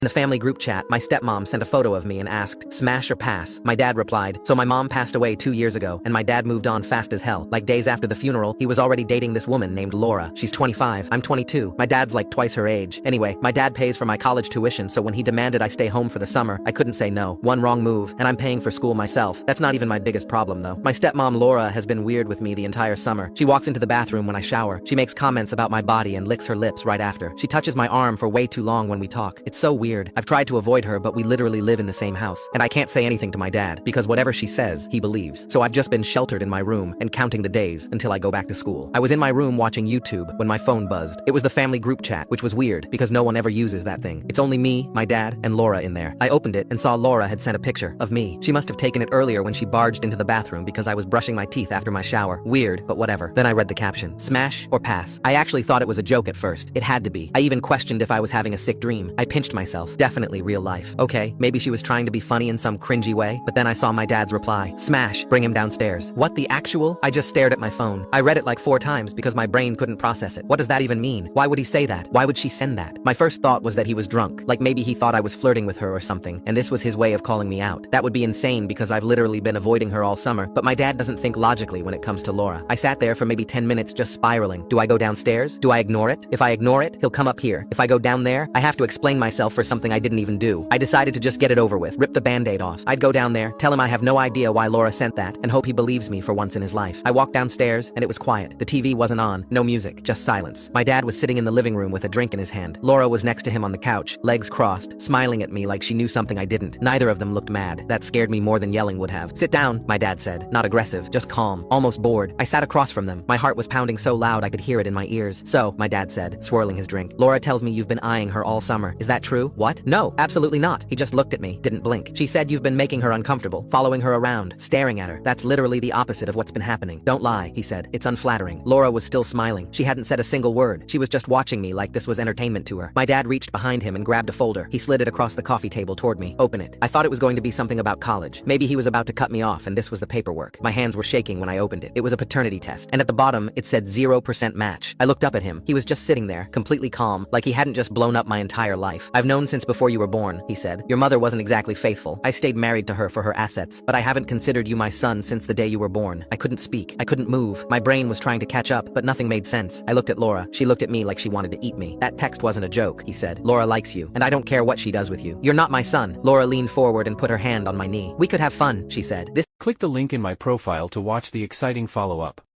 In the family group chat, my stepmom sent a photo of me and asked, smash or pass? My dad replied, so my mom passed away 2 years ago, and my dad moved on fast as hell. Like days after the funeral, he was already dating this woman named Laura. She's 25, I'm 22. My dad's like twice her age. Anyway, my dad pays for my college tuition, so when he demanded I stay home for the summer, I couldn't say no. One wrong move, and I'm paying for school myself. That's not even my biggest problem though. My stepmom Laura has been weird with me the entire summer. She walks into the bathroom when I shower. She makes comments about my body and licks her lips right after. She touches my arm for way too long when we talk. It's so weird. I've tried to avoid her, but we literally live in the same house. And I can't say anything to my dad, because whatever she says, he believes. So I've just been sheltered in my room and counting the days until I go back to school. I was in my room watching YouTube when my phone buzzed. It was the family group chat, which was weird, because no one ever uses that thing. It's only me, my dad, and Laura in there. I opened it and saw Laura had sent a picture of me. She must have taken it earlier when she barged into the bathroom because I was brushing my teeth after my shower. Weird, but whatever. Then I read the caption, smash or pass. I actually thought it was a joke at first. It had to be. I even questioned if I was having a sick dream. I pinched myself. Definitely real life. Okay, maybe she was trying to be funny in some cringy way, but then I saw my dad's reply. Smash, bring him downstairs. What the actual? I just stared at my phone. I read it like 4 times because my brain couldn't process it. What does that even mean? Why would he say that? Why would she send that? My first thought was that he was drunk, like maybe he thought I was flirting with her or something, and this was his way of calling me out. That would be insane because I've literally been avoiding her all summer, but my dad doesn't think logically when it comes to Laura. I sat there for maybe 10 minutes just spiraling. Do I go downstairs? Do I ignore it? If I ignore it, he'll come up here. If I go down there, I have to explain myself for something I didn't even do. I decided to just get it over with, rip the band-aid off. I'd go down there, tell him I have no idea why Laura sent that, and hope he believes me for once in his life. I walked downstairs, and it was quiet. The TV wasn't on, no music, just silence. My dad was sitting in the living room with a drink in his hand. Laura was next to him on the couch, legs crossed, smiling at me like she knew something I didn't. Neither of them looked mad. That scared me more than yelling would have. Sit down, my dad said. Not aggressive, just calm, almost bored. I sat across from them. My heart was pounding so loud I could hear it in my ears. So, my dad said, swirling his drink, Laura tells me you've been eyeing her all summer. Is that true? What? No, absolutely not. He just looked at me, didn't blink. She said you've been making her uncomfortable, following her around, staring at her. That's literally the opposite of what's been happening. Don't lie, he said. It's unflattering. Laura was still smiling. She hadn't said a single word. She was just watching me like this was entertainment to her. My dad reached behind him and grabbed a folder. He slid it across the coffee table toward me. Open it. I thought it was going to be something about college. Maybe he was about to cut me off and this was the paperwork. My hands were shaking when I opened it. It was a paternity test. And at the bottom, it said 0% match. I looked up at him. He was just sitting there, completely calm, like he hadn't just blown up my entire life. I've known since before you were born, he said. Your mother wasn't exactly faithful. I stayed married to her for her assets, but I haven't considered you my son since the day you were born. I couldn't speak. I couldn't move. My brain was trying to catch up, but nothing made sense. I looked at Laura. She looked at me like she wanted to eat me. That text wasn't a joke, he said. Laura likes you, and I don't care what she does with you. You're not my son. Laura leaned forward and put her hand on my knee. We could have fun, she said. Click the link in my profile to watch the exciting follow-up.